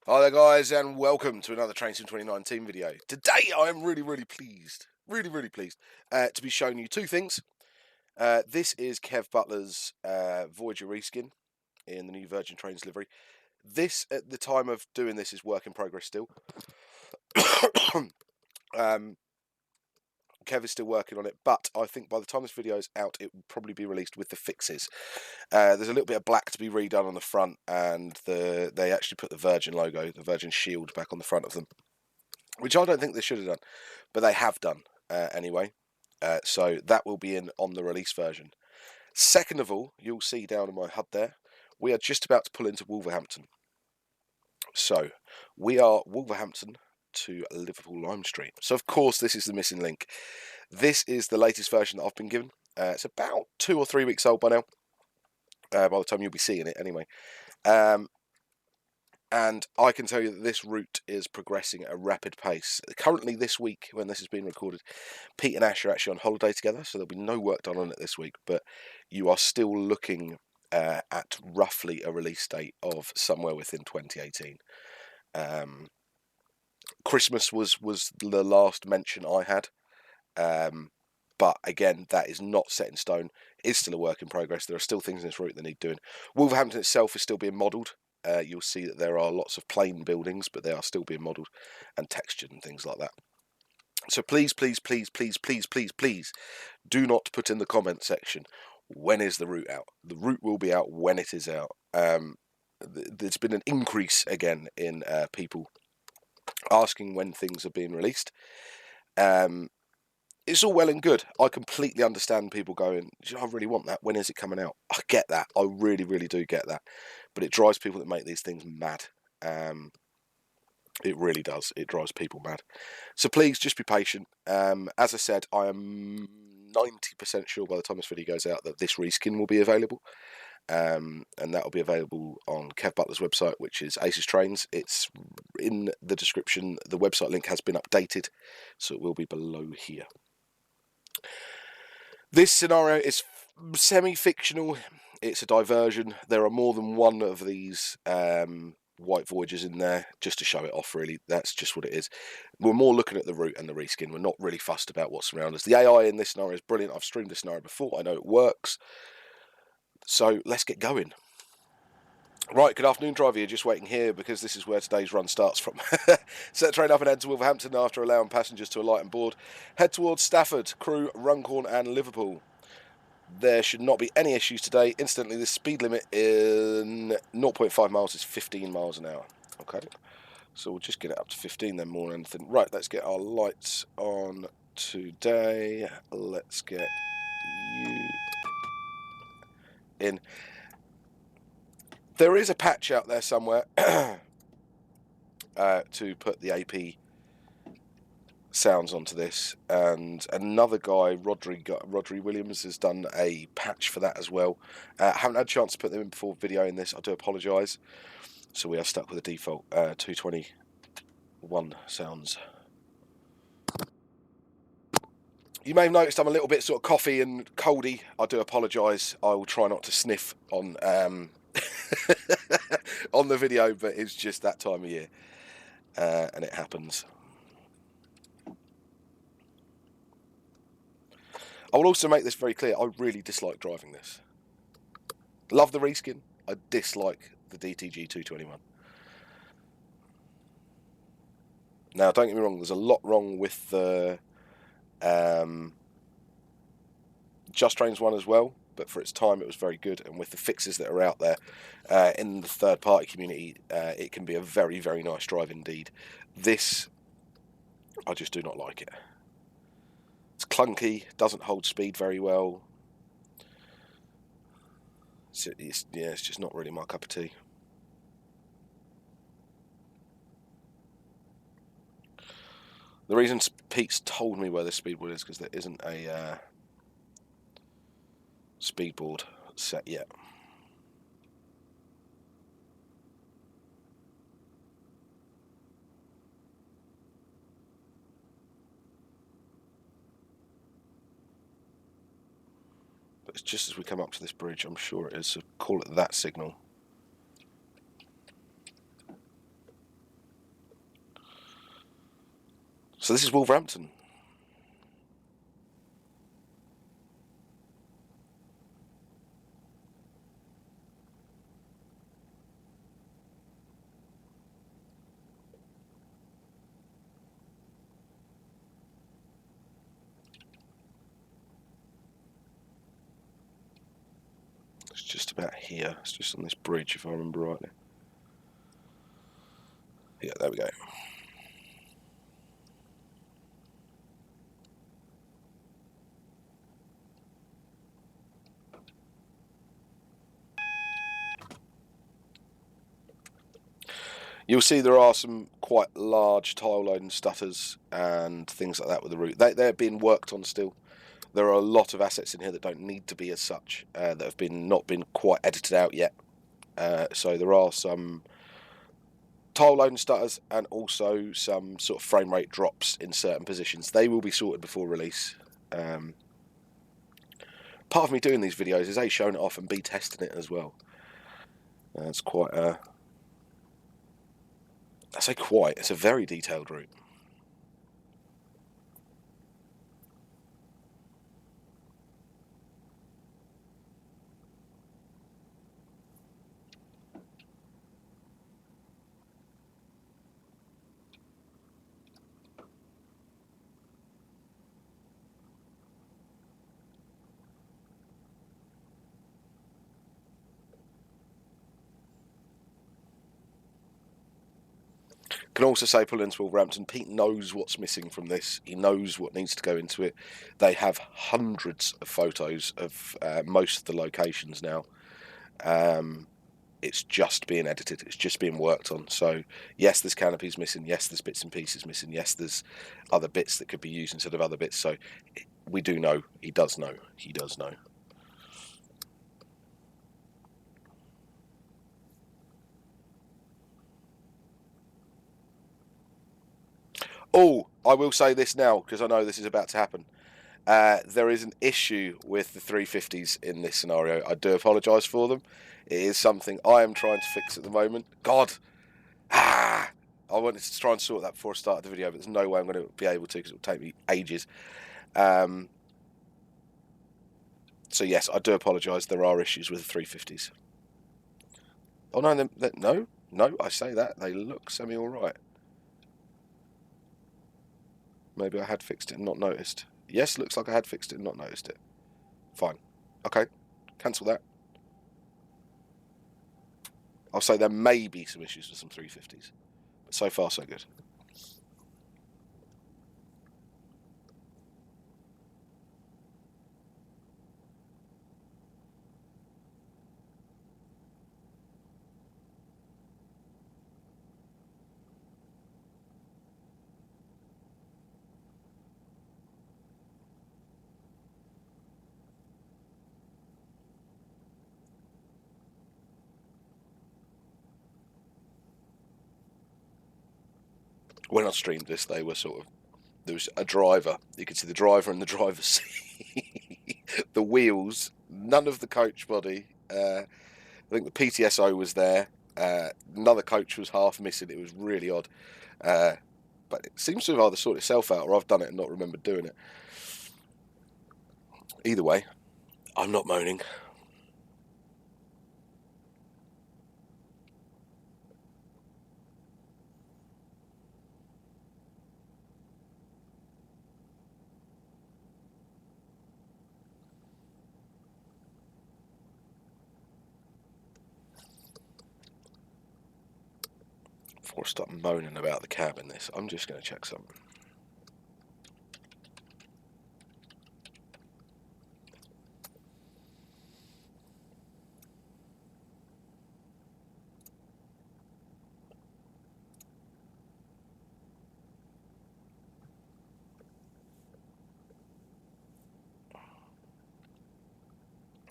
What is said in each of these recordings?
Hi there guys and welcome to another Train Sim 2019 video. Today I am really pleased to be showing you two things. This is Kev Butler's Voyager reskin in the new Virgin Trains livery. This at the time of doing this is work in progress still. Kev is still working on it, but I think by the time this video is out it will probably be released with the fixes. There's a little bit of black to be redone on the front, and they actually put the Virgin logo, the Virgin shield, back on the front of them, which I don't think they should have done, but they have done anyway. So that will be in on the release version. Second of all, you'll see down in my HUD there, we are just about to pull into Wolverhampton. So we are Wolverhampton to Liverpool Lime Street. So of course this is the missing link. This is the latest version that I've been given. It's about 2 or 3 weeks old by now. By the time you'll be seeing it anyway. And I can tell you that this route is progressing at a rapid pace. Currently this week, when this has been recorded, Pete and Ash are actually on holiday together, so there'll be no work done on it this week, but you are still looking at roughly a release date of somewhere within 2018. Christmas was the last mention I had, but again, that is not set in stone. It is still a work in progress. There are still things in this route that need doing. Wolverhampton itself is still being modelled. You'll see that there are lots of plain buildings, but they are still being modelled and textured and things like that. So please do not put in the comment section, when is the route out? The route will be out when it is out. There's been an increase again in people asking when things are being released. It's all well and good. I completely understand people going, I really want that. When is it coming out? I get that. I really do get that. But it drives people that make these things mad. It really does. It drives people mad. So please just be patient. As I said, I am 90% sure by the time this video goes out that this reskin will be available. And that will be available on Kev Butler's website, which is Aces Trains. It's in the description. The website link has been updated, so it will be below here. This scenario is semi-fictional. It's a diversion. There are more than one of these white Voyagers in there, just to show it off, really. That's just what it is. We're more looking at the route and the reskin. We're not really fussed about what's around us. The AI in this scenario is brilliant. I've streamed this scenario before. I know it works. So let's get going. Right, good afternoon, driver. You're just waiting here because this is where today's run starts from. Set the train up and head to Wolverhampton after allowing passengers to alight and board. Head towards Stafford, Crewe, Runcorn and Liverpool. There should not be any issues today. Incidentally, the speed limit in 0.5 miles is 15 miles an hour. Okay, so we'll just get it up to 15 then, more than anything. Right, let's get our lights on today. Let's get you in. There is a patch out there somewhere to put the AP sounds onto this, and another guy, Rodri Williams, has done a patch for that as well. Haven't had a chance to put them in before videoing this. I do apologise. So we are stuck with the default 221 sounds. You may have noticed I'm a little bit sort of coffee and coldy. I do apologise. I will try not to sniff on on the video, but it's just that time of year, and it happens. I will also make this very clear. I really dislike driving this. Love the reskin. I dislike the DTG 221. Now, don't get me wrong. There's a lot wrong with the Just Trains one as well, but for its time it was very good, and with the fixes that are out there in the third party community, it can be a very nice drive indeed. This, I just do not like it. It's clunky, doesn't hold speed very well. It's just not really my cup of tea. The reason Pete's told me where the speed board is because there isn't a speed board set yet. But it's just as we come up to this bridge, I'm sure it is, so call it that signal. So this is Wolverhampton. It's just about here. It's just on this bridge, if I remember rightly. Yeah, there we go. You'll see there are some quite large tile loading stutters and things like that with the route. They're being worked on still. There are a lot of assets in here that don't need to be as such, that have not been quite edited out yet. So there are some tile loading stutters and also some sort of frame rate drops in certain positions. They will be sorted before release. Part of me doing these videos is A, showing it off, and B, testing it as well. It's quite I say quite, it's a very detailed route. Can also say, pulling into Wolverhampton, Pete knows what's missing from this. He knows what needs to go into it. They have hundreds of photos of most of the locations now. It's just being edited. It's just being worked on. So yes, there's canopies missing. Yes, there's bits and pieces missing. Yes, there's other bits that could be used instead of other bits. So we do know. He does know. He does know. Oh, I will say this now because I know this is about to happen. There is an issue with the 350s in this scenario. I do apologise for them. It is something I am trying to fix at the moment. God! I wanted to try and sort that before I started the video, but there's no way I'm going to be able to because it will take me ages. So yes, I do apologise. There are issues with the 350s. Oh no, no, I say that. They look semi-alright. Maybe I had fixed it and not noticed. Yes, looks like I had fixed it and not noticed it. Fine. Okay, cancel that. I'll say there may be some issues with some 350s, but so far so good. When I streamed this, they were sort of, there was a driver. You could see the driver in the driver's seat. The wheels, none of the coach body. I think the PTSO was there. Another coach was half missing. It was really odd. But it seems to have either sorted itself out or I've done it and not remembered doing it. Either way, I'm not moaning. Before I start moaning about the cab in this, I'm just going to check something.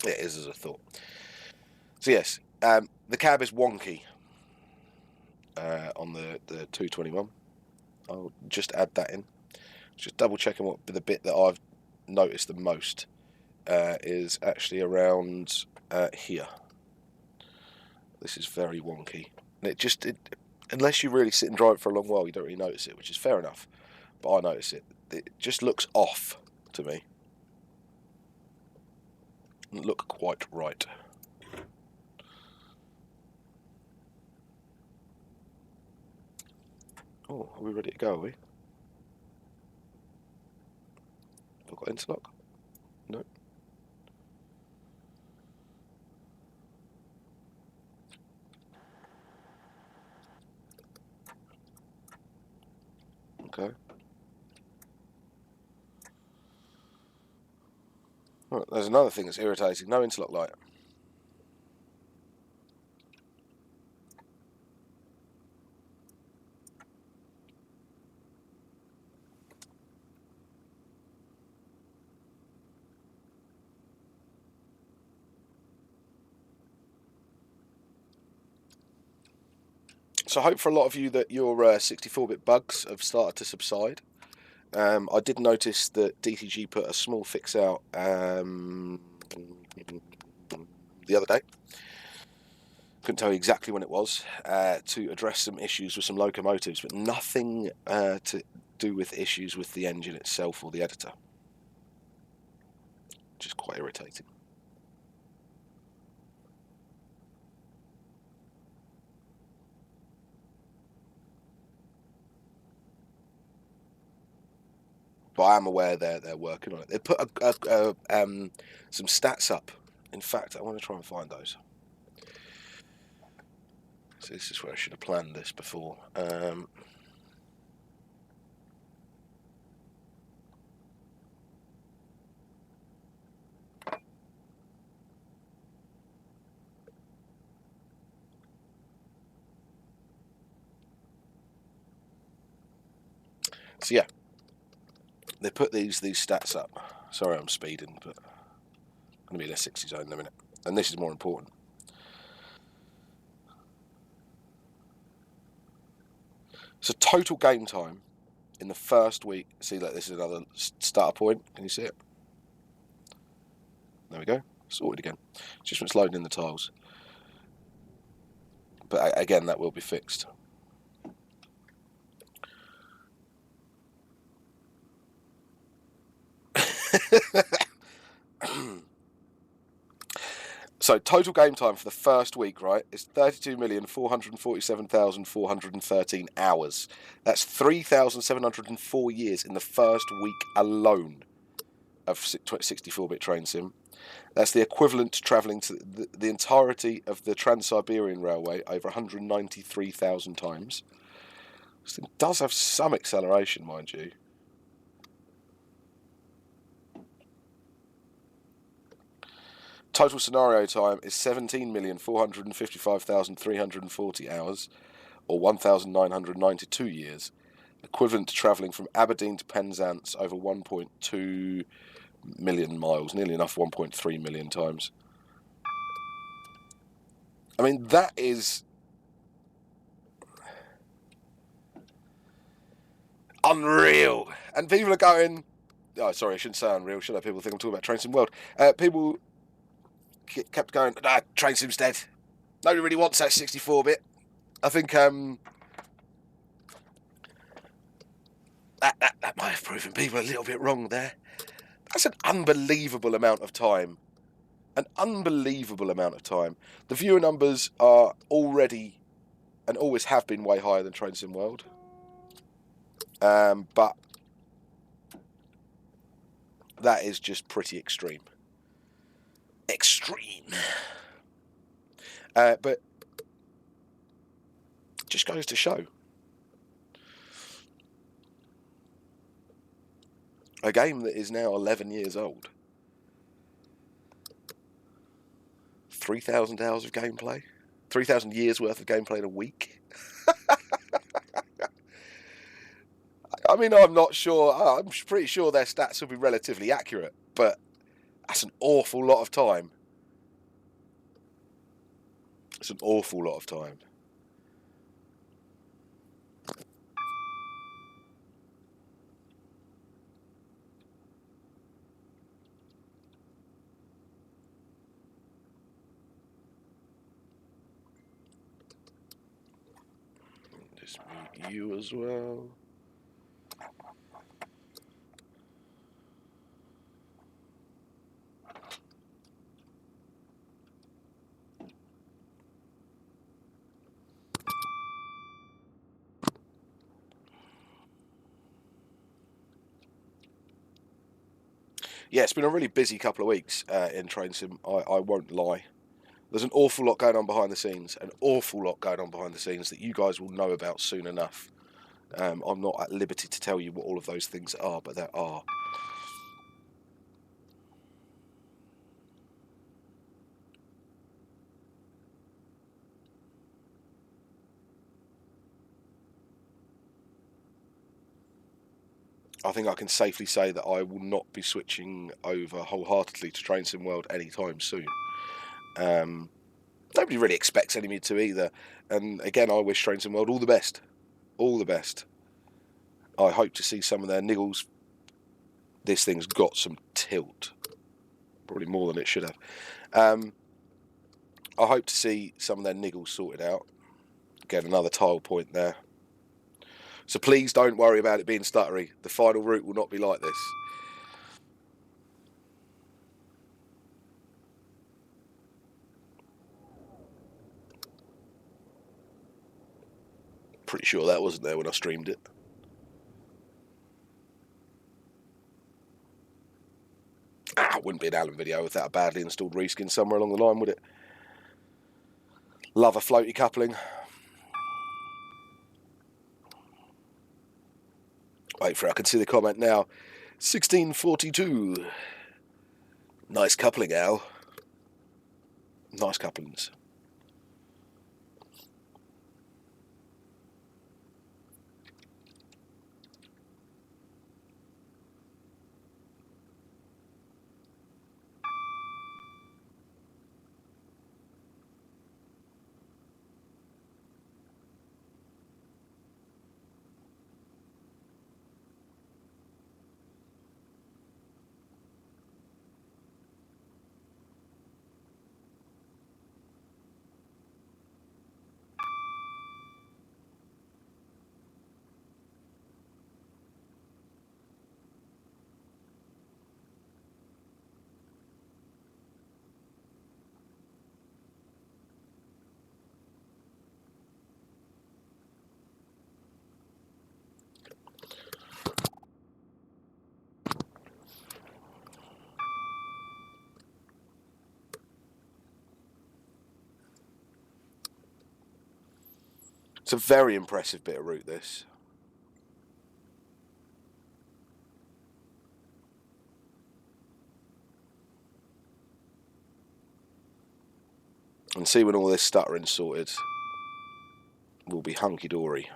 It is as I thought. So yes, the cab is wonky on the 221. I'll just add that in. Just double checking what the bit that I've noticed the most is actually around here. This is very wonky. And unless you really sit and drive it for a long while, you don't really notice it, which is fair enough. but I notice it. It just looks off to me. Doesn't look quite right. Oh, are we ready to go, are we? Have I got interlock? No. Okay. Right, there's another thing that's irritating. No interlock light. So I hope for a lot of you that your 64-bit bugs have started to subside. I did notice that DTG put a small fix out the other day. Couldn't tell you exactly when it was, to address some issues with some locomotives, but nothing to do with issues with the engine itself or the editor. Which is quite irritating. But I am aware they're working on it. They put some stats up. In fact, I want to try and find those. So this is where I should have planned this before. So yeah, they put these stats up. Sorry, I'm speeding, but I'm going to be in a 60 zone in a minute. And this is more important. So total game time in the first week. See, like this is another starter point. Can you see it? There we go. Sorted again. Just when it's loading in the tiles. But again, that will be fixed. So total game time for the first week, right, is 32,447,413 hours. That's 3,704 years in the first week alone of 64-bit train sim. That's the equivalent to travelling to the entirety of the Trans-Siberian Railway over 193,000 times. This thing does have some acceleration, mind you. Total scenario time is 17,455,340 hours, or 1,992 years, equivalent to travelling from Aberdeen to Penzance over 1.2 million miles, nearly enough 1.3 million times. I mean, that is unreal. And people are going, oh, sorry, I shouldn't say unreal, should I? People think I'm talking about Train Sim World. People kept going, nah, Train Sim's dead. Nobody really wants that 64-bit. I think that might have proven people a little bit wrong there. That's an unbelievable amount of time. An unbelievable amount of time. The viewer numbers are already and always have been way higher than Train Sim World. But that is just pretty extreme. Extreme. But it just goes to show. A game that is now 11 years old. 3,000 hours of gameplay. 3,000 years worth of gameplay in a week. I mean, I'm not sure. I'm pretty sure their stats will be relatively accurate, but that's an awful lot of time. It's an awful lot of time. Just mute you as well. Yeah, it's been a really busy couple of weeks in train sim. I won't lie. There's an awful lot going on behind the scenes, that you guys will know about soon enough. I'm not at liberty to tell you what all of those things are, but there are. I think I can safely say that I will not be switching over wholeheartedly to Train Sim World anytime soon. Nobody really expects any of me to either. And again, I wish Train Sim World all the best. All the best. I hope to see some of their niggles. This thing's got some tilt. Probably more than it should have. I hope to see some of their niggles sorted out. Get another tile point there. So please don't worry about it being stuttery. The final route will not be like this. Pretty sure that wasn't there when I streamed it. It wouldn't be an Alan video without a badly installed reskin somewhere along the line, would it? Love a floaty coupling. Wait for it, I can see the comment now. 1642. Nice coupling, Al. Nice couplings. It's a very impressive bit of route, this. And see when all this stuttering's sorted, we'll be hunky-dory.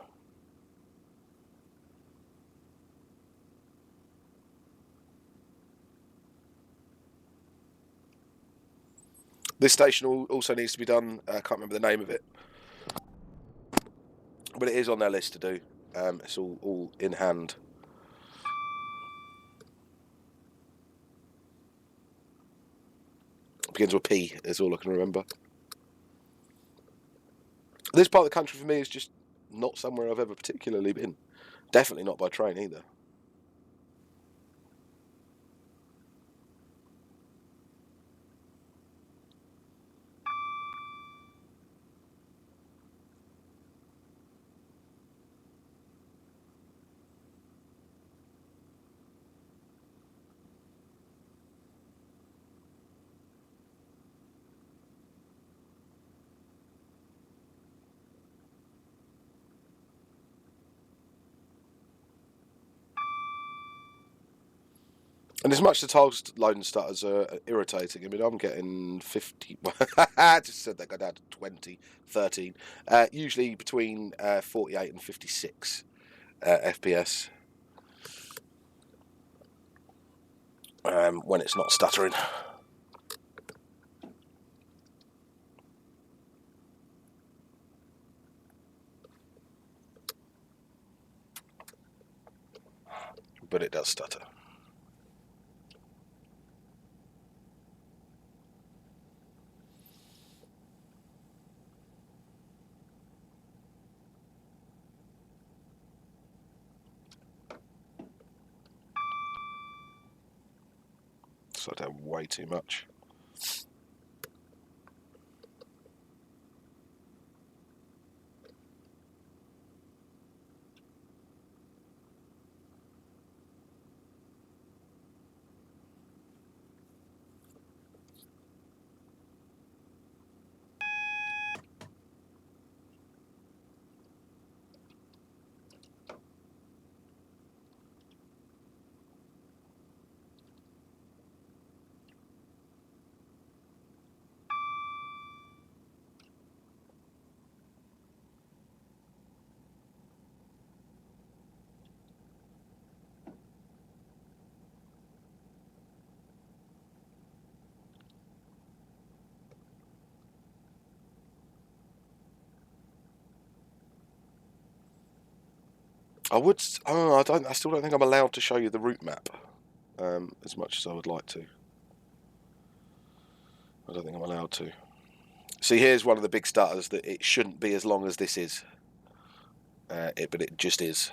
This station also needs to be done. I can't remember the name of it, but it is on their list to do. It's all in hand. It begins with P, is all I can remember. This part of the country for me is just not somewhere I've ever particularly been. Definitely not by train either. And as much as the tiles load and stutters are irritating, I mean, I'm getting 50. I just said that go down to 20, 13. Usually between 48 and 56 FPS when it's not stuttering. But it does stutter. Slow down way too much. I would. Oh, I don't. I still don't think I'm allowed to show you the route map as much as I would like to. I don't think I'm allowed to. See, here's one of the big stutters that it shouldn't be as long as this is, but it just is,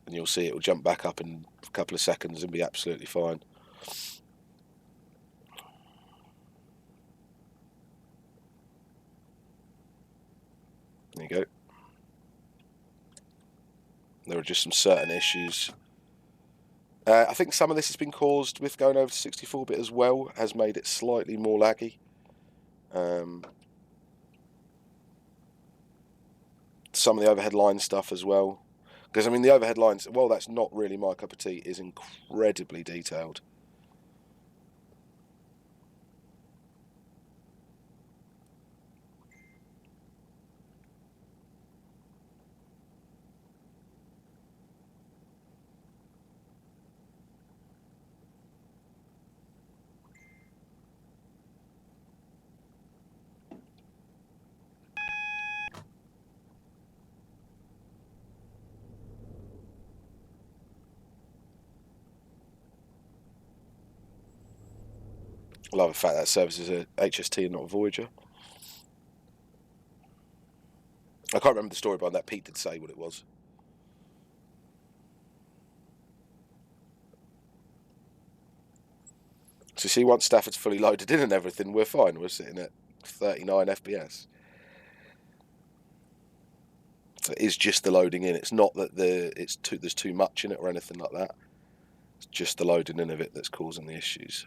and you'll see it will jump back up in a couple of seconds and be absolutely fine. There you go. There are just some certain issues. I think some of this has been caused with going over to 64-bit as well, has made it slightly more laggy. Some of the overhead line stuff as well. Because, I mean, the overhead lines, well, that's not really my cup of tea, is incredibly detailed. I love the fact that services a HST and not a Voyager. I can't remember the story behind that. Pete did say what it was. So you see, once Stafford's fully loaded in and everything, we're fine. We're sitting at 39 FPS. So it is just the loading in. It's not that there's too much in it or anything like that. It's just the loading in of it that's causing the issues.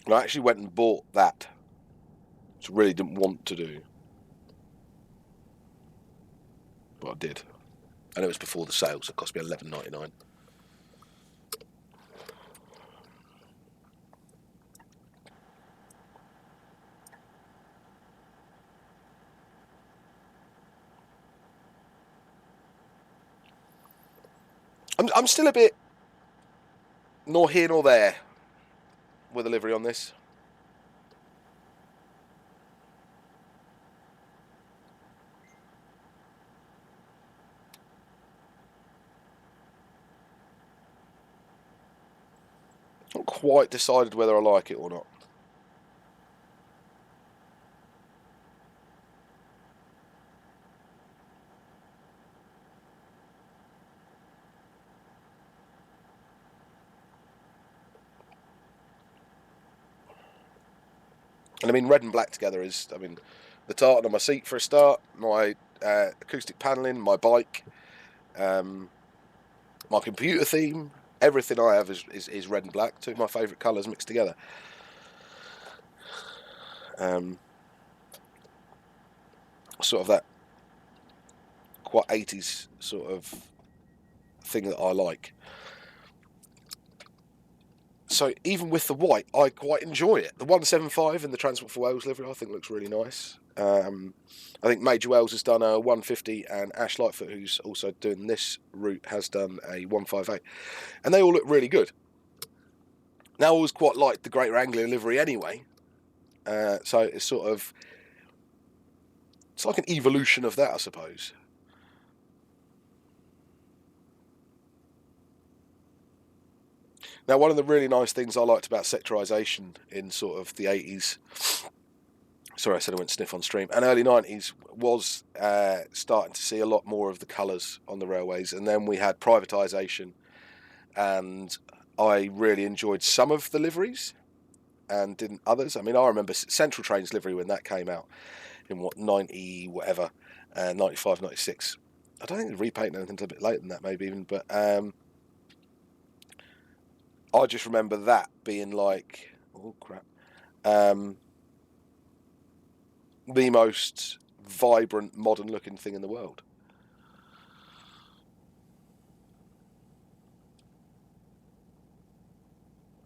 And I actually went and bought that, which I really didn't want to do, but I did. And it was before the sale, so it cost me $11.99. I'm still a bit nor here nor there with the livery on this. Not quite decided whether I like it or not. And I mean, red and black together is, I mean, the tartan on my seat for a start, my acoustic panelling, my bike, my computer theme, everything I have is red and black, two of my favourite colours mixed together. Sort of that quite 80s sort of thing that I like. So even with the white, I quite enjoy it. The 175 in the Transport for Wales livery I think looks really nice. I think Major Wales has done a 150 and Ash Lightfoot, who's also doing this route, has done a 158. And they all look really good. Now I always quite liked the Greater Anglia livery anyway. So it's sort of, it's like an evolution of that, I suppose. Now, one of the really nice things I liked about sectorisation in sort of the 80s, sorry, I said I went sniff on stream, and early 90s was starting to see a lot more of the colours on the railways. And then we had privatisation, and I really enjoyed some of the liveries and didn't others. I mean, I remember Central Train's livery when that came out in 90 whatever, 95, 96. I don't think they repainted anything until a bit later than that, maybe even. But I just remember that being like, oh crap, the most vibrant, modern-looking thing in the world.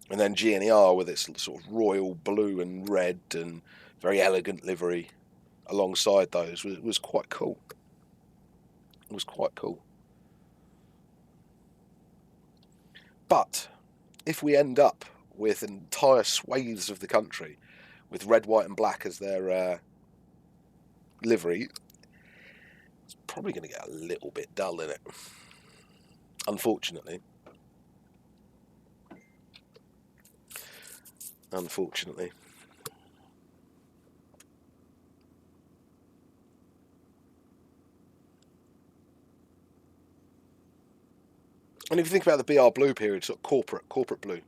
And then GNER with its sort of royal blue and red and very elegant livery alongside those was quite cool. It was quite cool. But if we end up with entire swathes of the country with red, white and black as their livery, it's probably going to get a little bit dull, isn't it? Unfortunately. Unfortunately. And if you think about the BR Blue period, sort of corporate blue.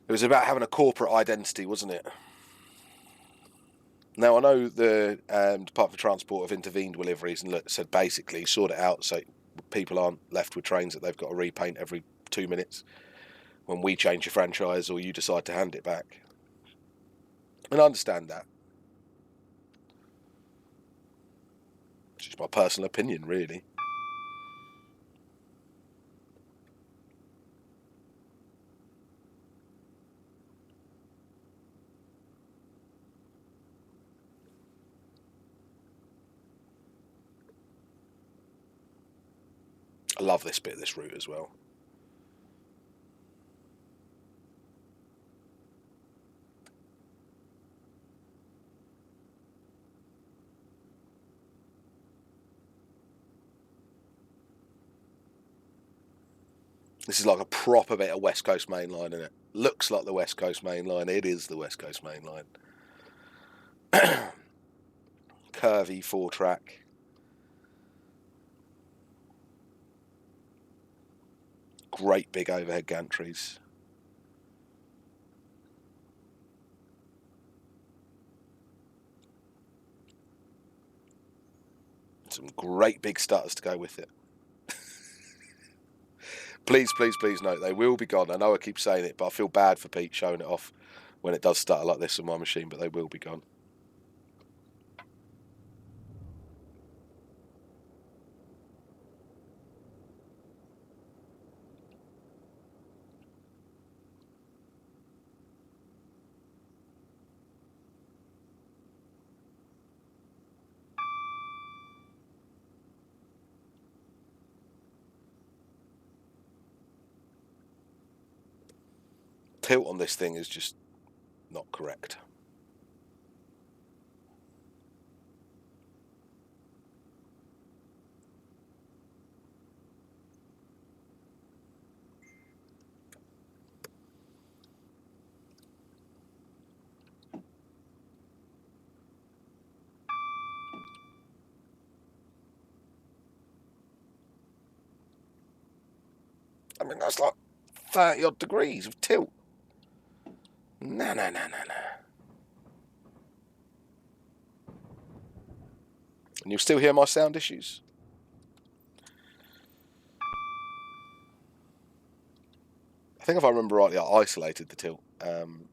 It was about having a corporate identity, wasn't it? Now, I know the Department of Transport have intervened with liveries and said basically sort it out so people aren't left with trains that they've got to repaint every 2 minutes when we change your franchise or you decide to hand it back. And I understand that. It's just my personal opinion, really. I love this bit of this route as well. This is like a proper bit of West Coast Main Line, isn't it? Looks like the West Coast Main Line. It is the West Coast Main Line. Curvy 4-track. Great big overhead gantries. Some great big stutters to go with it. Please, please, please note, they will be gone. I know I keep saying it, but I feel bad for Pete showing it off when it does stutter like this on my machine, but they will be gone. Tilt on this thing is just not correct. I mean, that's like 30 odd degrees of tilt. No. And you'll still hear my sound issues. I think if I remember rightly, I isolated the tilt on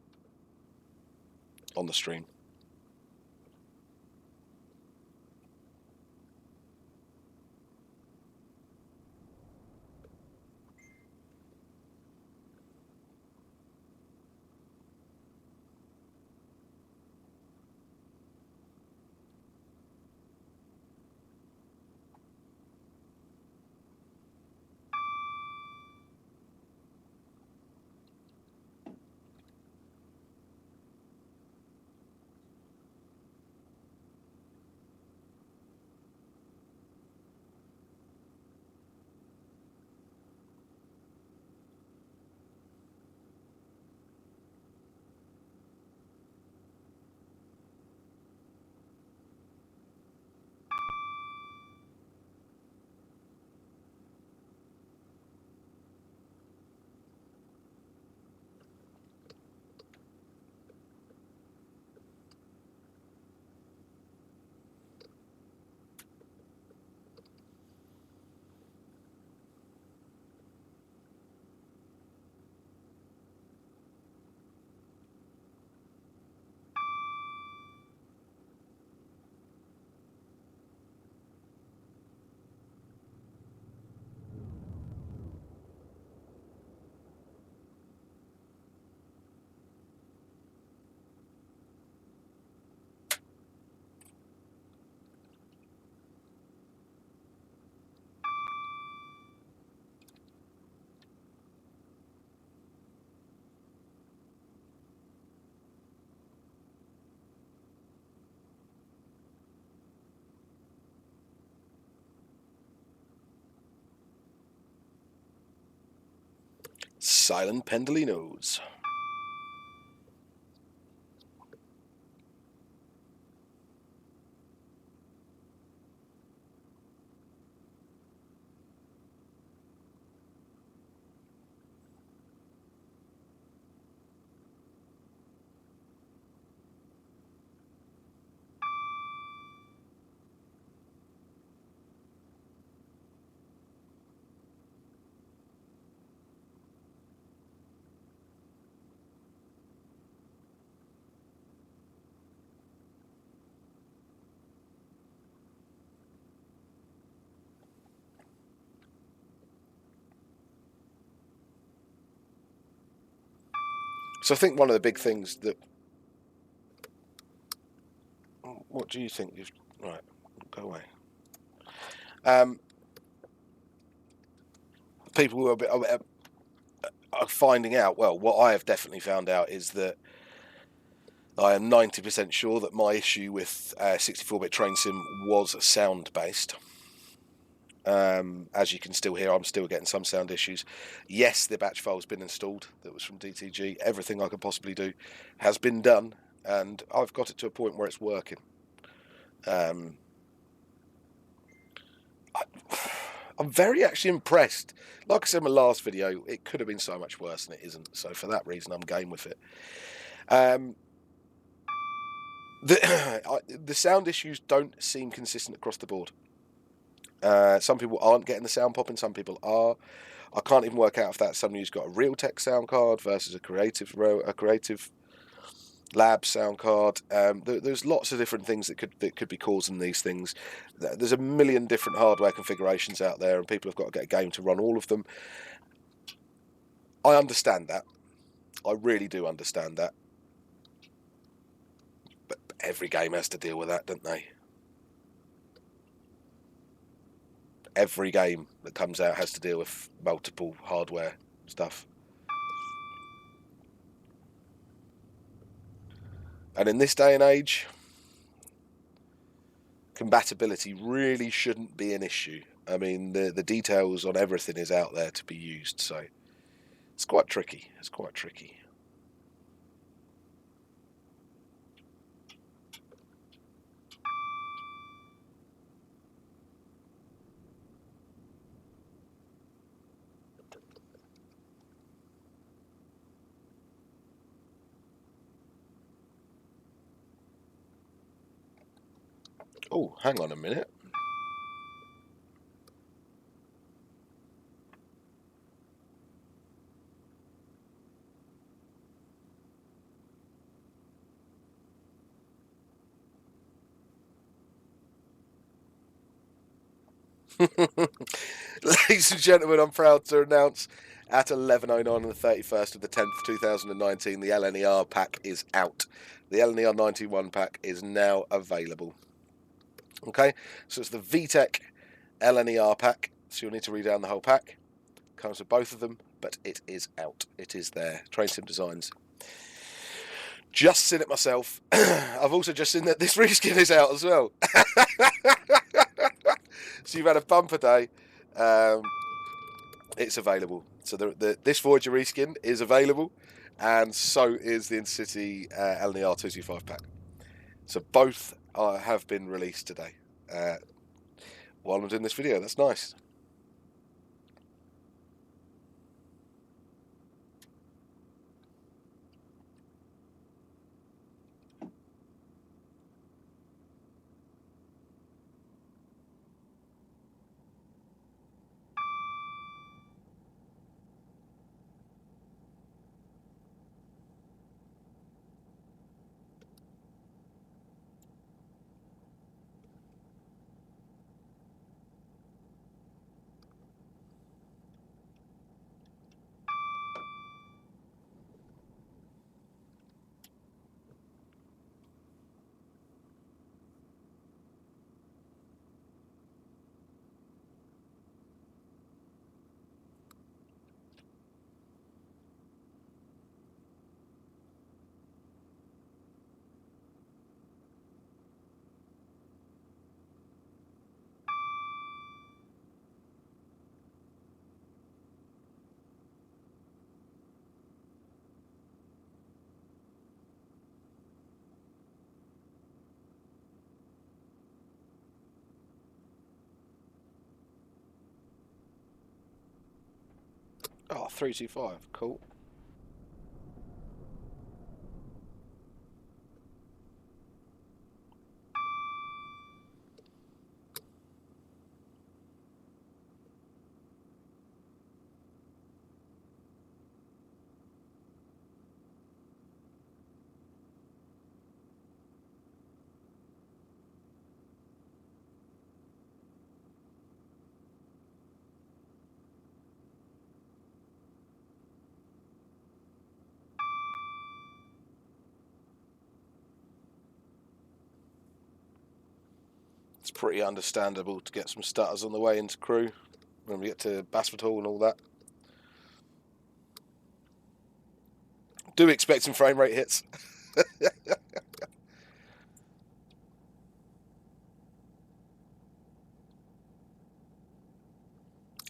the stream. silent pendolinos. So I think one of the big things that... What do you think? Right, go away. People who are finding out, well, what I have definitely found out is that I am 90% sure that my issue with 64-bit train sim was sound-based. As you can still hear, I'm still getting some sound issues. Yes, the batch file's been installed. That was from DTG. Everything I could possibly do has been done, and I've got it to a point where it's working. I'm very actually impressed. Like I said in my last video, it could have been so much worse, and it isn't. So for that reason, I'm game with it. The sound issues don't seem consistent across the board. Some people aren't getting the sound popping, some people are. I can't even work out if that's somebody who's got a Realtek sound card versus a Creative Lab sound card. There's lots of different things that could be causing these things. There's a million different hardware configurations out there, and people have got to get a game to run all of them. I understand that. I really do understand that. But every game has to deal with that, don't they? Every game that comes out has to deal with multiple hardware stuff. And in this day and age, compatibility really shouldn't be an issue. I mean, the details on everything is out there to be used, so it's quite tricky. It's quite tricky. Oh, hang on a minute. Ladies and gentlemen, I'm proud to announce at 11:09 on the 31st of the 10th, 2019, the LNER pack is out. The LNER 91 pack is now available. Okay, so it's the VTech LNER pack, so you'll need to read down the whole pack. Comes with both of them, but it is out. It is there. Train Sim Designs. Just seen it myself. I've also just seen that this reskin is out as well. So you've had a bumper day. It's available. So this Voyager reskin is available, and so is the Intercity LNER 225 pack. So both have been released today. While I'm doing this video, that's nice. Oh, 325. Cool. It's pretty understandable to get some stutters on the way into Crewe when we get to Basford Hall and all that. Do expect some frame rate hits.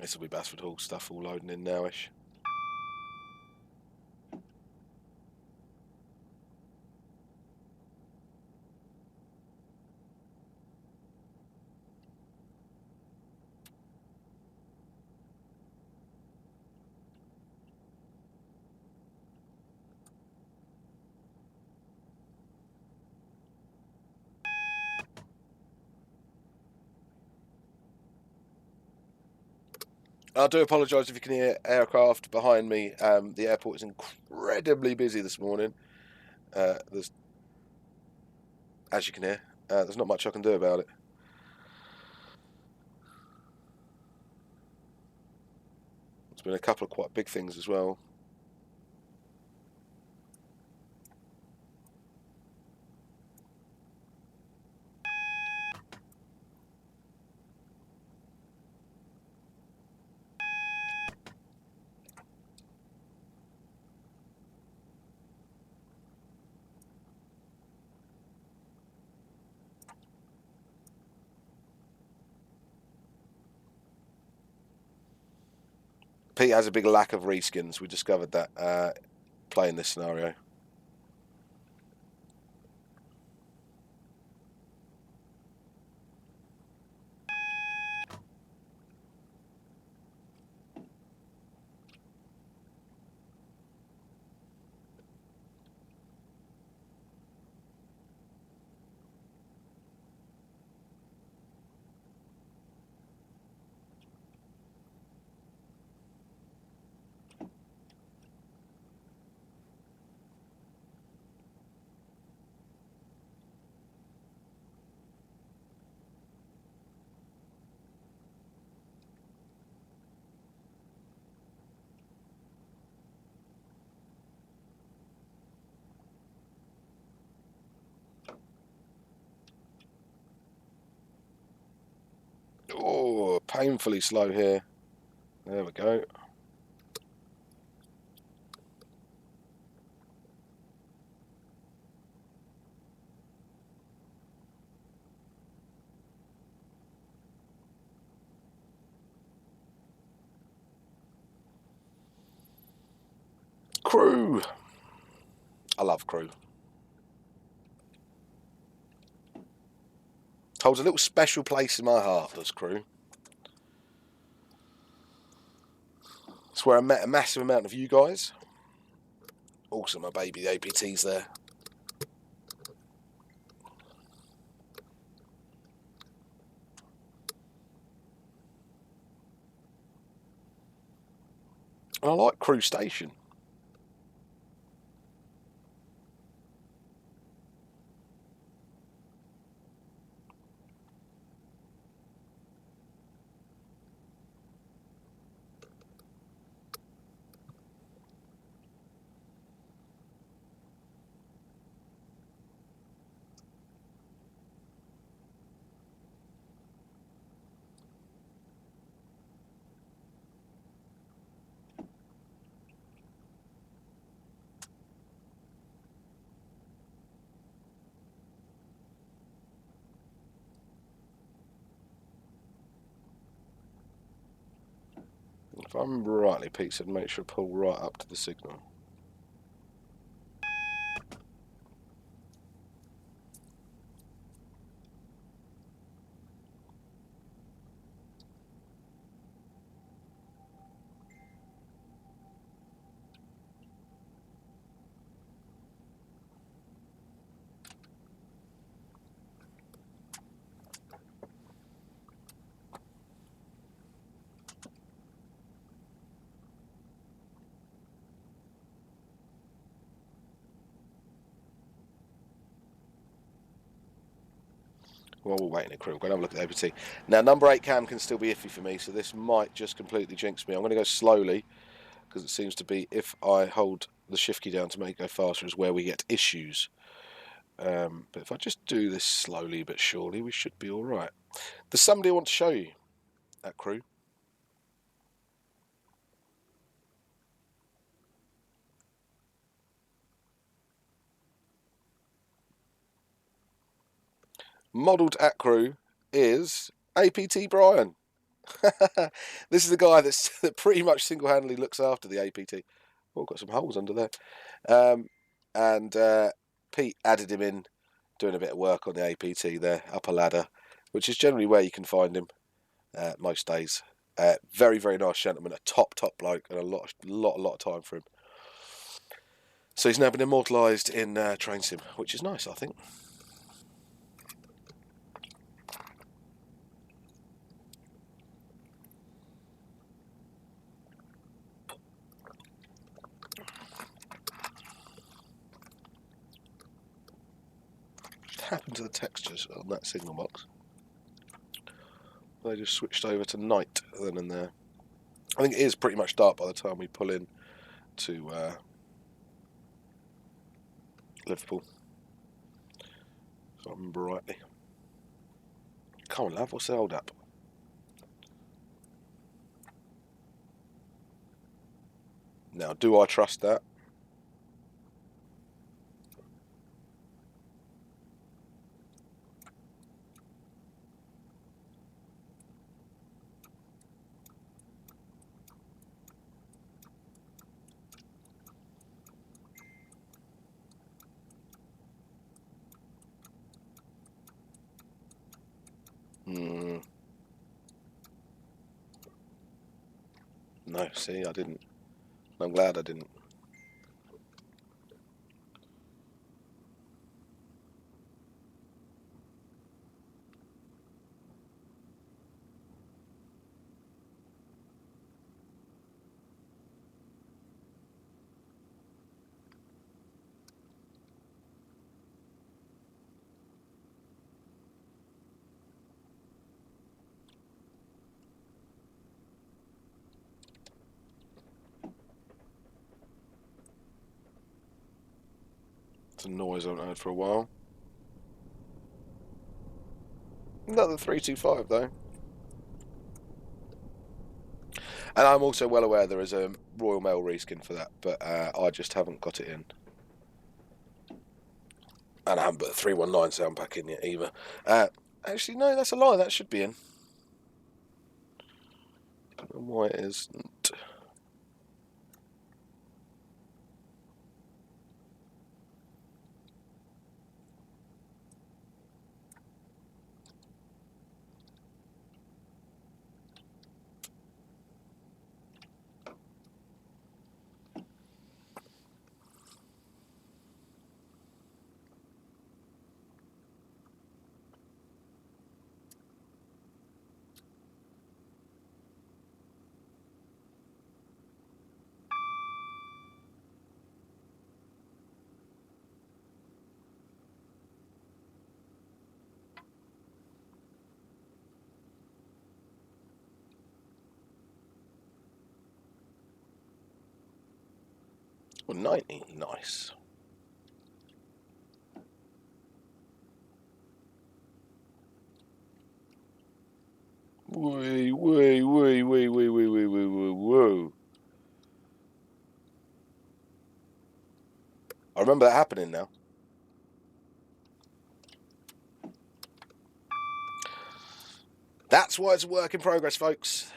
This will be Basford Hall stuff all loading in nowish. I do apologise if you can hear aircraft behind me. The airport is incredibly busy this morning. There's, as you can hear, there's not much I can do about it. There's been a couple of quite big things as well. Pete has a big lack of reskins. We discovered that playing this scenario. Oh, painfully slow here. There we go. Crewe. I love Crewe. Holds a little special place in my heart, does Crewe. It's where I met a massive amount of you guys. Also, my baby APT's there. And I like Crewe Station. If I remember rightly, Pete said make sure to pull right up to the signal. While we're waiting at Crewe, we're going to have a look at the APT. Now, number 8 cam can still be iffy for me, so this might just completely jinx me. I'm going to go slowly, because it seems to be if I hold the shift key down to make it go faster is where we get issues. But if I just do this slowly but surely, we should be all right. There's somebody I want to show you at Crewe. Modelled at Crewe is APT Brian. This is the guy that pretty much single-handedly looks after the APT. Oh, got some holes under there. And Pete added him in, doing a bit of work on the APT there, up a ladder, which is generally where you can find him most days. Very, very nice gentleman, a top bloke, and a lot of time for him. So he's now been immortalised in Train Sim, which is nice, I think. What happened to the textures on that signal box? They just switched over to night then and there. I think it is pretty much dark by the time we pull in to Liverpool, if I remember rightly. Come on, love, what's the hold up? Now, do I trust that? No, see, I didn't. I'm glad I didn't. It's a noise I haven't heard for a while. Another 325 though. And I'm also well aware there is a Royal Mail reskin for that, but I just haven't got it in. And I haven't put the 319 sound pack in yet either. Actually, no, that's a lie. That should be in. I don't know why it isn't. Well, 90, nice. Whoa. I remember that happening now. That's why it's a work in progress, folks.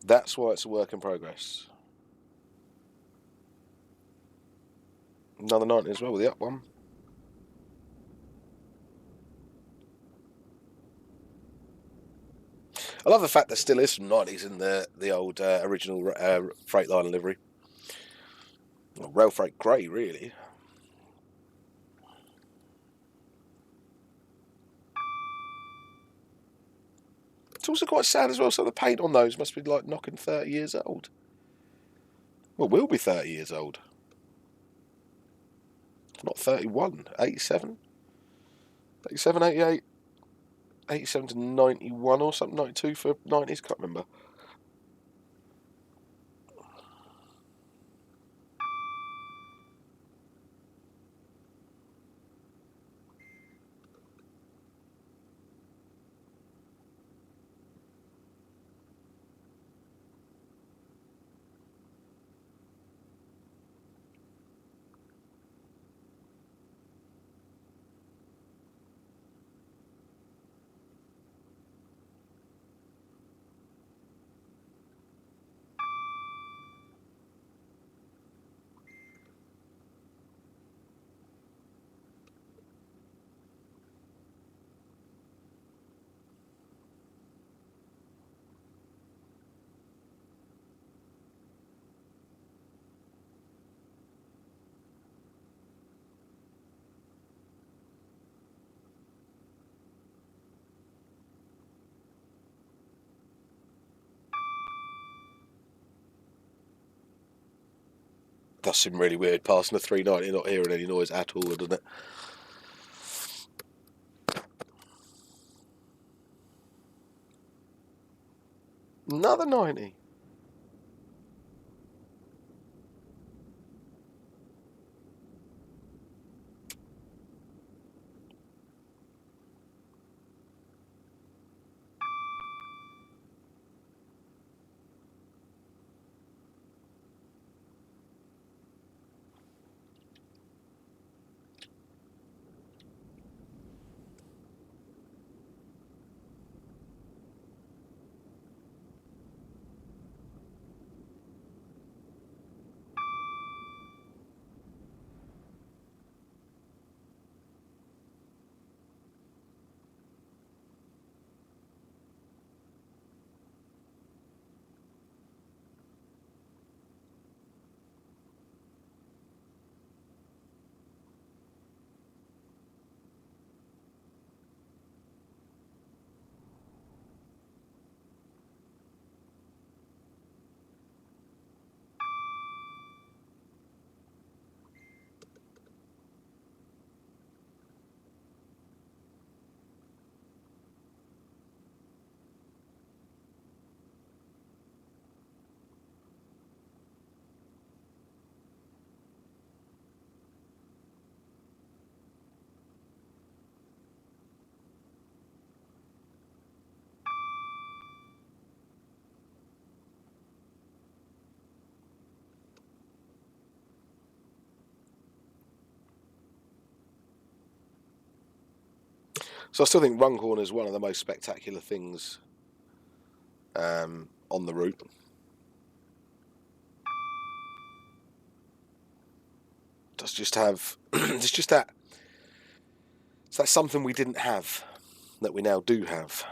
That's why it's a work in progress. Another 90 as well with the up one. I love the fact there still is some 90s in the old original Freightliner livery. Well, Rail Freight Grey, really. It's also quite sad as well, so the paint on those must be like knocking 30 years old. Well, we'll be 30 years old. Not 31, 87. 87, 88, 87 to 91 or something, 92 for 90s, can't remember. Does seem really weird passing a 390 not hearing any noise at all, doesn't it? Another 90. So I still think Runcorn is one of the most spectacular things on the route. Does just have it's just that it's that something we didn't have that we now do have.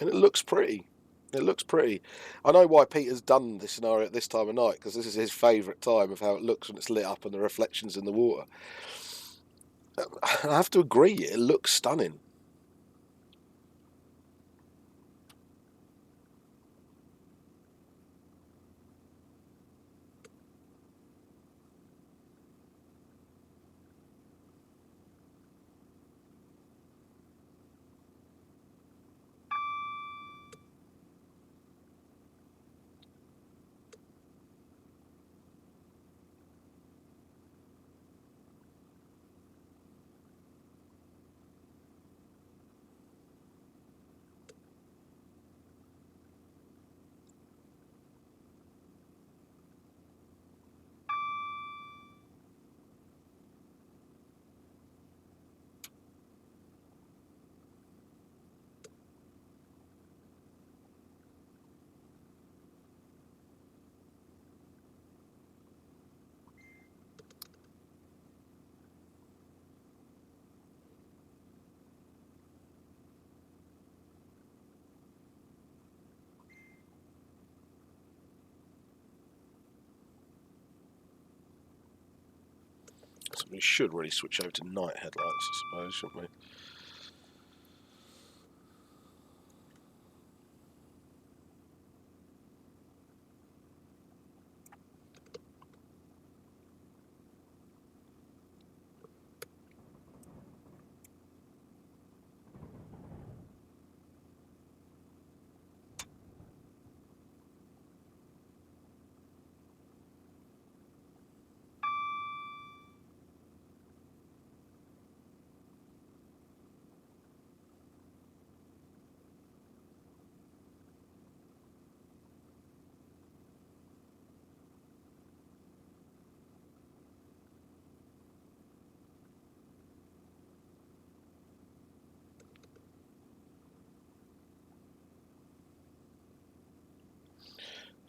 And it looks pretty. It looks pretty. I know why Peter's done this scenario at this time of night, because this is his favourite time of how it looks when it's lit up and the reflections in the water. I have to agree, it looks stunning. We should really switch over to night headlights, I suppose, shouldn't we?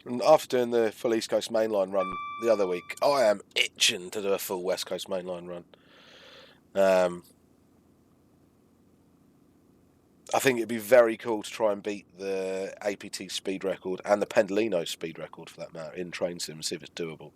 And after doing the full East Coast mainline run the other week, I am itching to do a full West Coast mainline run. I think it'd be very cool to try and beat the APT speed record and the Pendolino speed record, for that matter, in train sim, see if it's doable.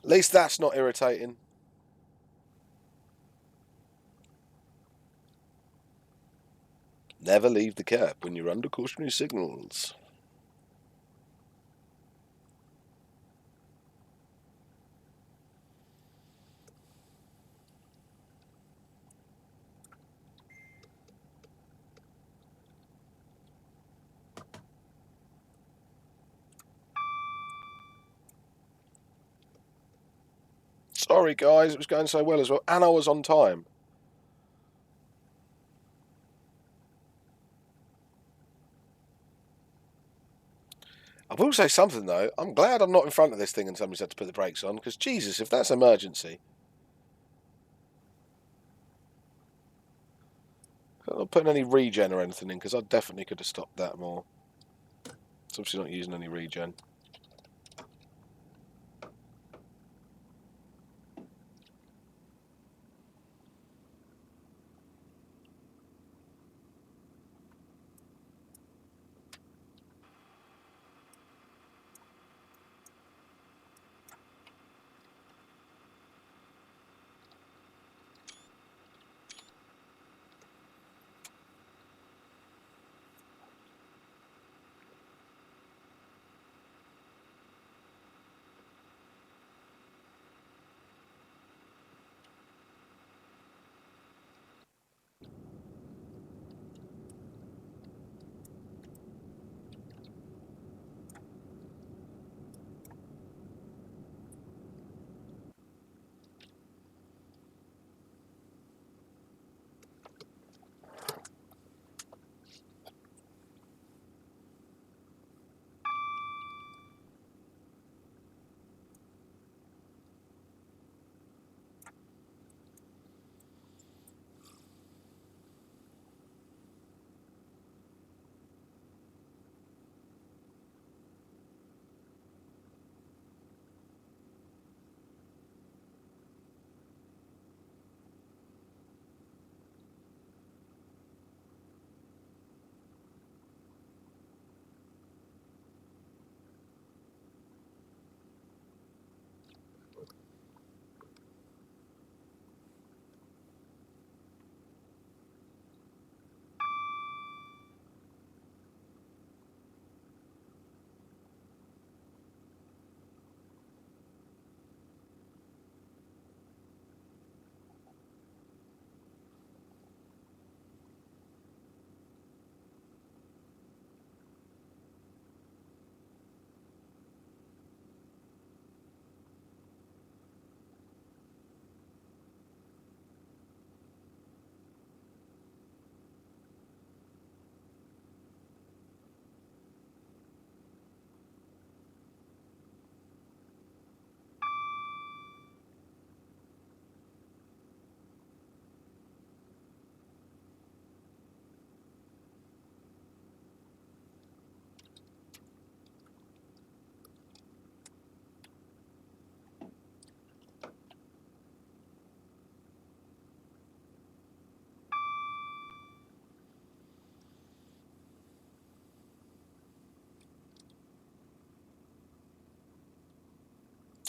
At least that's not irritating. Never leave the cab when you're under cautionary signals. Sorry, guys, it was going so well as well, and I was on time. I will say something, though. I'm glad I'm not in front of this thing and somebody's had to put the brakes on, because, Jesus, if that's emergency... I'm not putting any regen or anything in, because I definitely could have stopped that more. It's obviously not using any regen.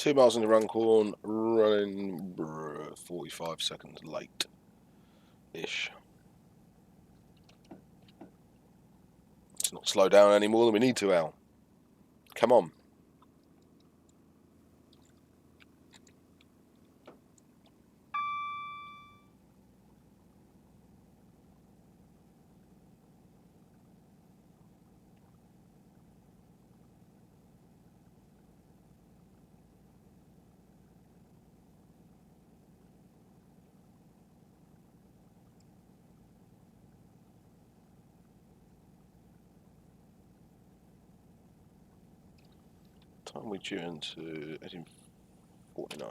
2 miles into Runcorn, running 45 seconds late-ish. Let's not slow down any more than we need to, Al. Come on. Time we tune into 1849.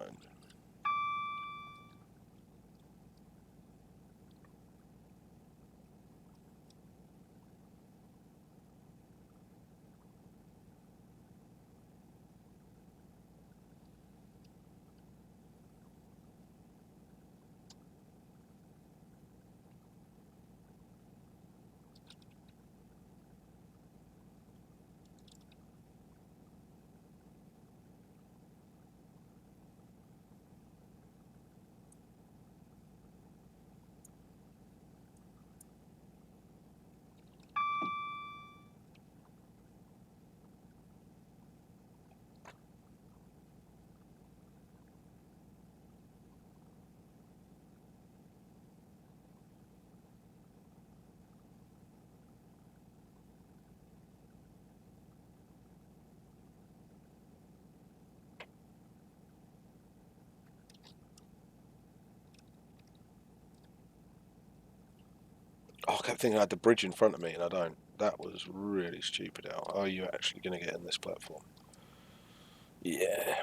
Oh, I kept thinking I had the bridge in front of me and I don't. That was really stupid, Al. Are you actually going to get in this platform? Yeah.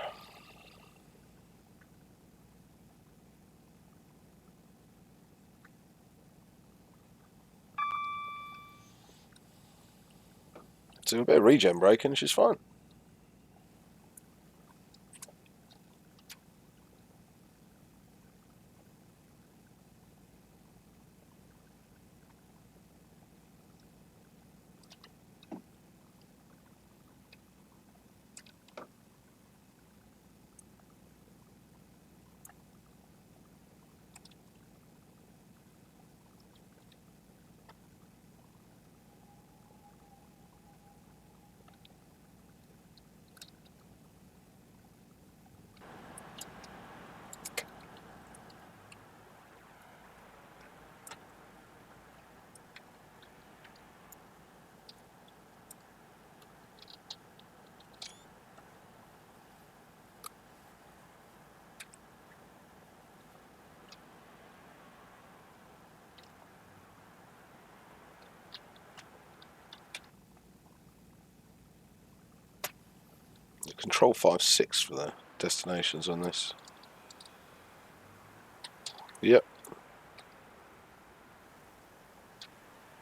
So a bit of regen braking, she's fine. Control 5-6 for the destinations on this. Yep.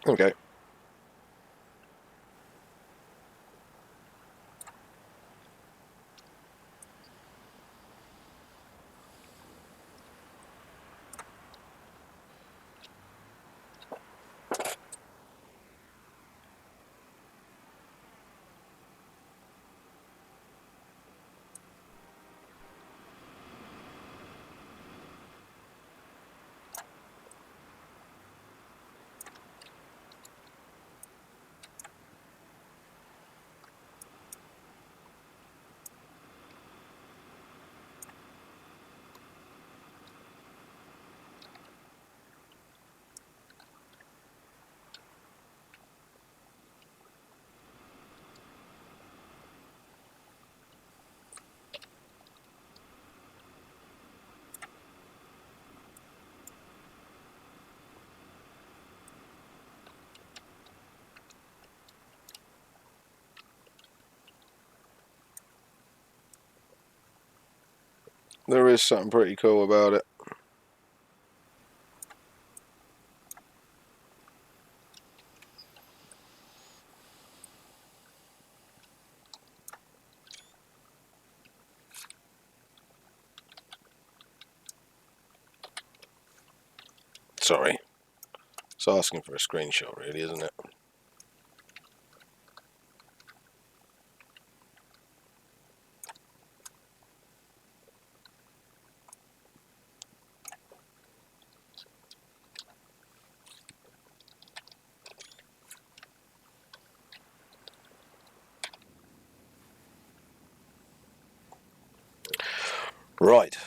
Okay. There is something pretty cool about it. Sorry. It's asking for a screenshot, really, isn't it? Right.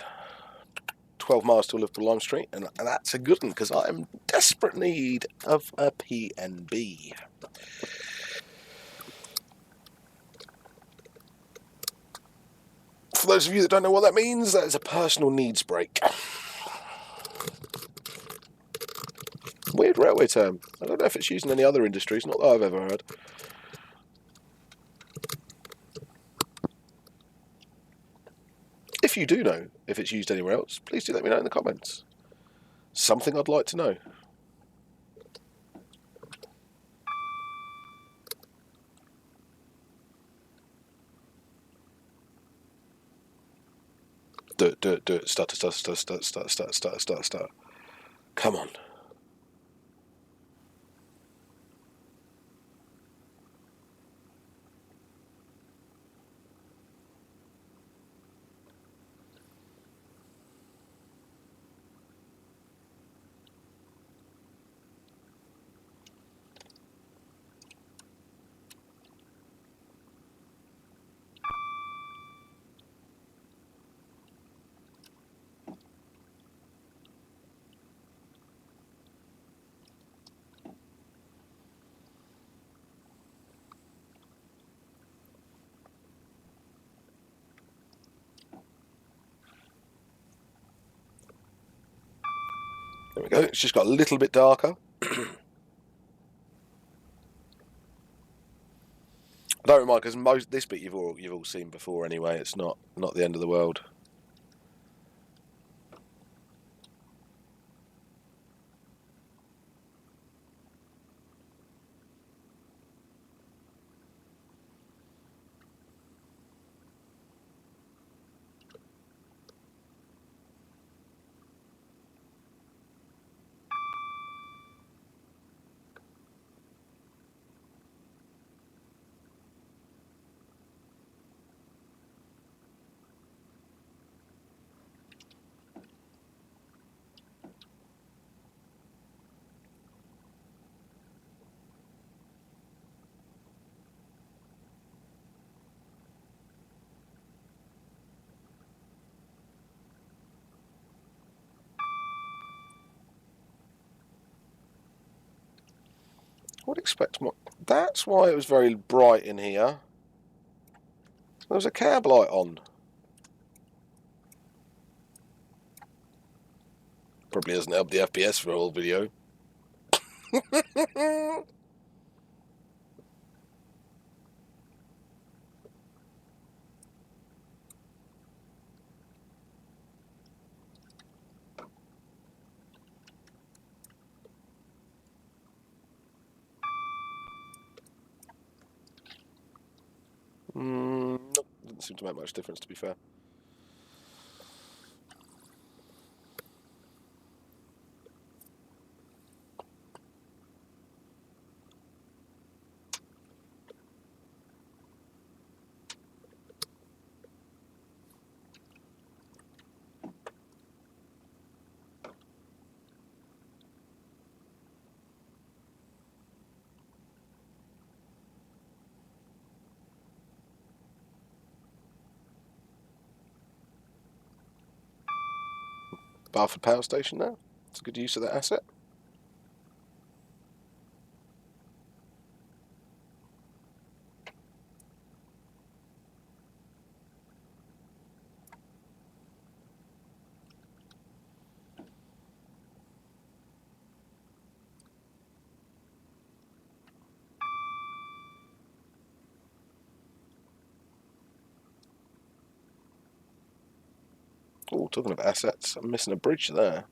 12 miles to Liverpool Lime Street, and that's a good one because I am in desperate need of a PNB. For those of you that don't know what that means, that is a personal needs break. Weird railway term. I don't know if it's used in any other industries, not that I've ever heard. If you do know if it's used anywhere else, please do let me know in the comments. Something I'd like to know. Do it, do it, do it. Start. Come on. There we go. It's just got a little bit darker. I don't mind because this bit you've all seen before anyway. It's not the end of the world. I would expect more. That's why it was very bright in here. There was a cab light on. Probably doesn't help the FPS for a whole video. Nope, doesn't seem to make much difference, to be fair. Barford Power Station now. It's a good use of that asset. Oh, talking of assets, I'm missing a bridge there.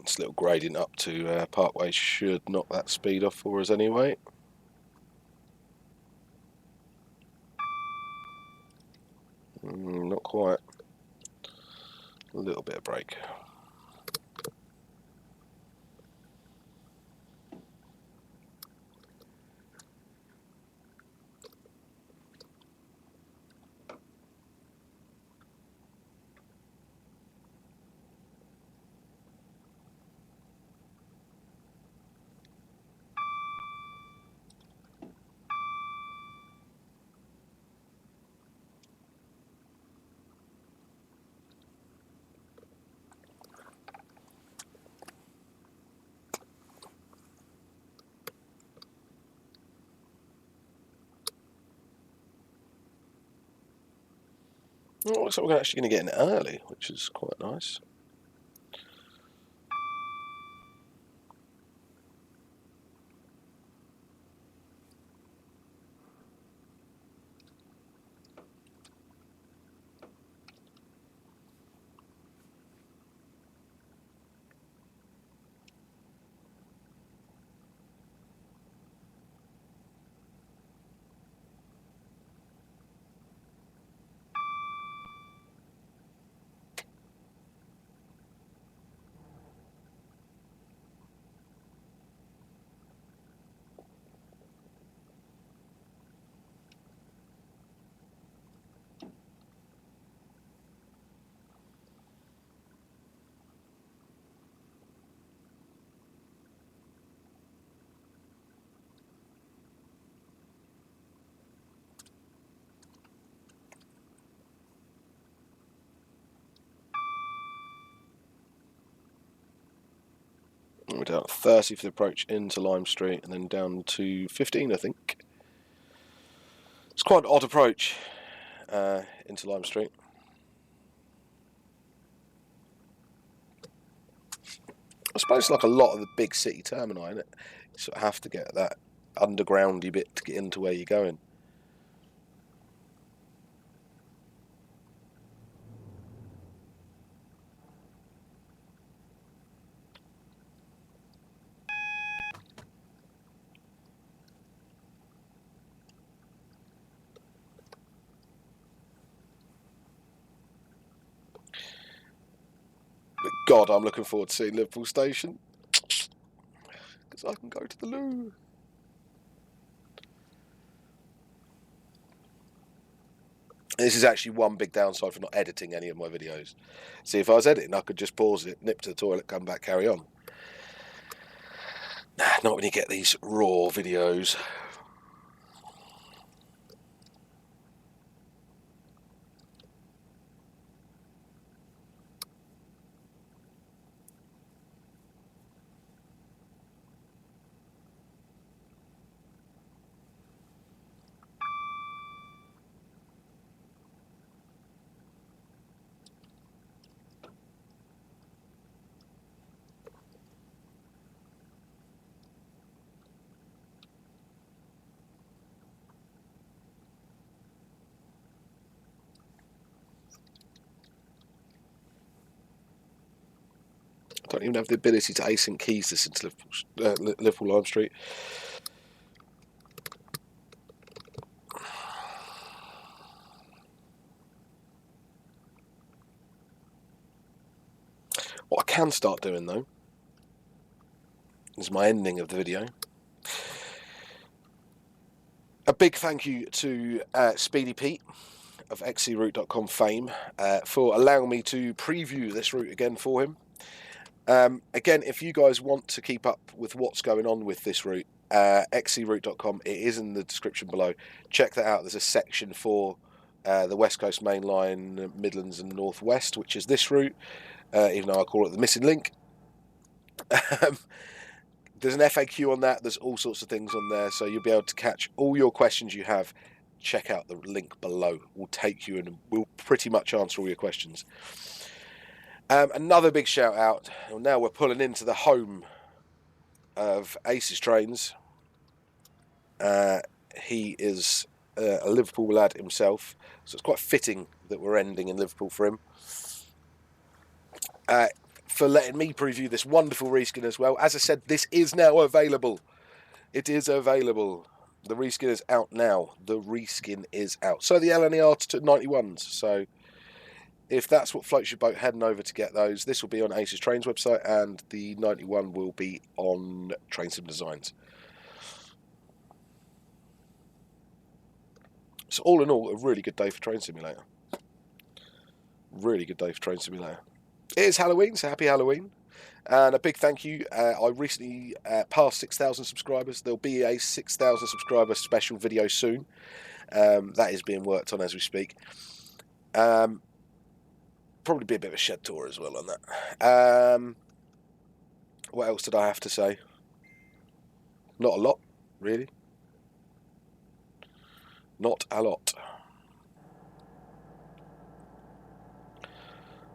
This little gradient up to Parkway should knock that speed off for us anyway. Not quite. A little bit of brake. Looks like we're actually going to get in early, which is quite nice. We're down at 30 for the approach into Lime Street, and then down to 15, I think. It's quite an odd approach into Lime Street. I suppose like a lot of the big city termini, innit? You sort of have to get that undergroundy bit to get into where you're going. But God, I'm looking forward to seeing Liverpool Station, because I can go to the loo. This is actually one big downside for not editing any of my videos. See, if I was editing, I could just pause it, nip to the toilet, come back, carry on. Not when you get these raw videos. I don't even have the ability to async keys this into Liverpool Lime Street. What I can start doing though is my ending of the video. A big thank you to Speedy Pete of xcroute.com fame for allowing me to preview this route again for him. Again, if you guys want to keep up with what's going on with this route, xcroute.com, it is in the description below. Check that out. There's a section for the West Coast Main Line, Midlands and North West, which is this route, even though I call it the missing link. There's an FAQ on that. There's all sorts of things on there, so you'll be able to catch all your questions you have. Check out the link below. We'll take you and we'll pretty much answer all your questions. Another big shout out. Well, now we're pulling into the home of Ace's Trains. He is a Liverpool lad himself, so it's quite fitting that we're ending in Liverpool for him. for letting me preview this wonderful reskin as well. As I said, this is now available. It is available. The reskin is out now. The reskin is out. So the LNER 91s. So if that's what floats your boat, heading over to get those. This will be on Aces Trains website, and the 91 will be on Train Sim Designs. So all in all, a really good day for Train Simulator. Really good day for Train Simulator. It is Halloween, so happy Halloween. And a big thank you. I recently passed 6,000 subscribers. There'll be a 6,000 subscriber special video soon. That is being worked on as we speak. Probably be a bit of a shed tour as well on that. What else did I have to say? Not a lot, really. Not a lot.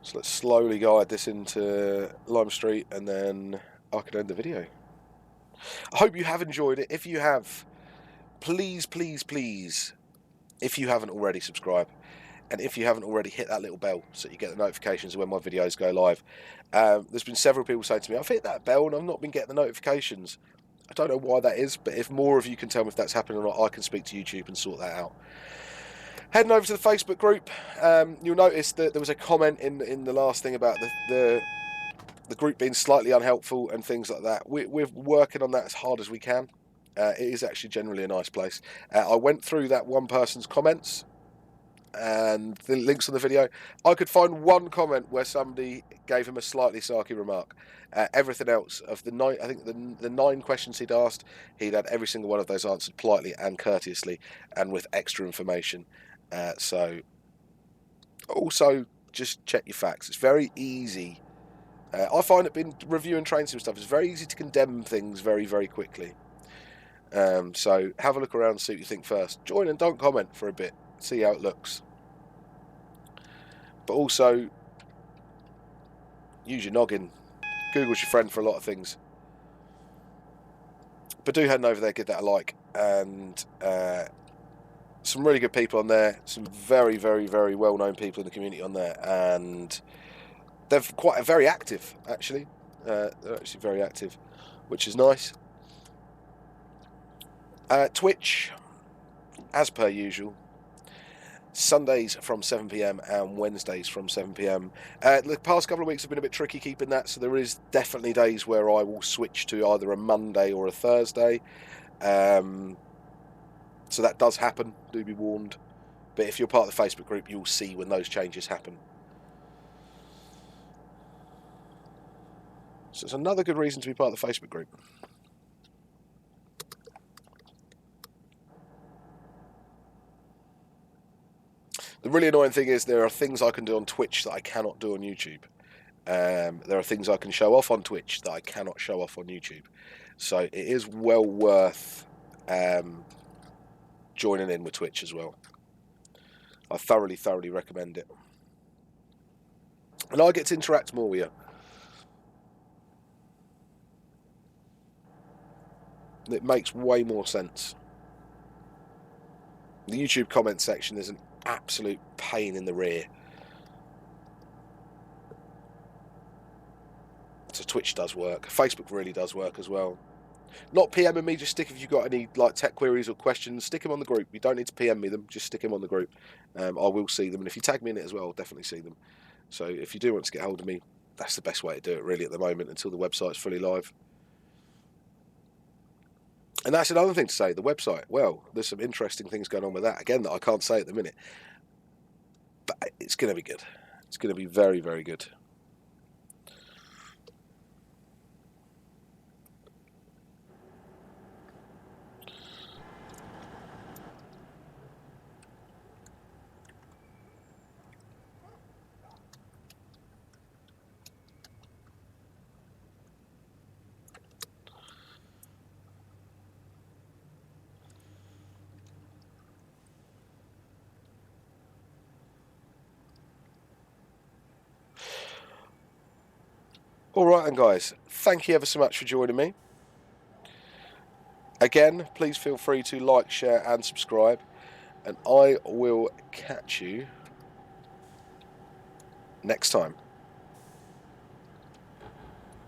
So let's slowly guide this into Lime Street, and then I can end the video. I hope you have enjoyed it. If you have, please, please, please, if you haven't already, subscribe. And if you haven't already, hit that little bell so you get the notifications when my videos go live. There's been several people saying to me, I've hit that bell and I've not been getting the notifications. I don't know why that is, but if more of you can tell me if that's happening or not, I can speak to YouTube and sort that out. Heading over to the Facebook group, you'll notice that there was a comment in the last thing about the group being slightly unhelpful and things like that. We're working on that as hard as we can. It is actually generally a nice place. I went through that one person's comments and the links on the video. I could find one comment where somebody gave him a slightly sarky remark. Everything else of the 9, I think the 9 questions he'd asked, he'd had every single one of those answered politely and courteously and with extra information. So also just check your facts. It's very easy. I find it been reviewing train sim stuff, it's very easy to condemn things very, very quickly. So have a look around and see what you think first. Join and don't comment for a bit. See how it looks. But also use your noggin. Google's your friend for a lot of things. But do head over there, give that a like. And some really good people on there. Some very, very, very well-known people in the community on there. And they're very active, actually. They're actually very active, which is nice. Twitch, as per usual. Sundays from 7 PM and Wednesdays from 7 PM. The past couple of weeks have been a bit tricky keeping that, so there is definitely days where I will switch to either a Monday or a Thursday. So that does happen, do be warned. But if you're part of the Facebook group, you'll see when those changes happen. So it's another good reason to be part of the Facebook group. The really annoying thing is there are things I can do on Twitch that I cannot do on YouTube. There are things I can show off on Twitch that I cannot show off on YouTube. So it is well worth joining in with Twitch as well. I thoroughly, thoroughly recommend it. And I get to interact more with you. It makes way more sense. The YouTube comment section is an absolute pain in the rear. So Twitch does work. Facebook really does work as well. Not PMing me, just stick if you've got any like tech queries or questions, stick them on the group. You don't need to PM me them, just stick them on the group. I will see them, and if you tag me in it as well, I'll definitely see them. So if you do want to get hold of me, that's the best way to do it really at the moment until the website's fully live. And that's another thing to say, the website, well, there's some interesting things going on with that, again, that I can't say at the minute. But it's going to be good. It's going to be very, very good. Alright then guys, thank you ever so much for joining me. Again, please feel free to like, share and subscribe, and I will catch you next time.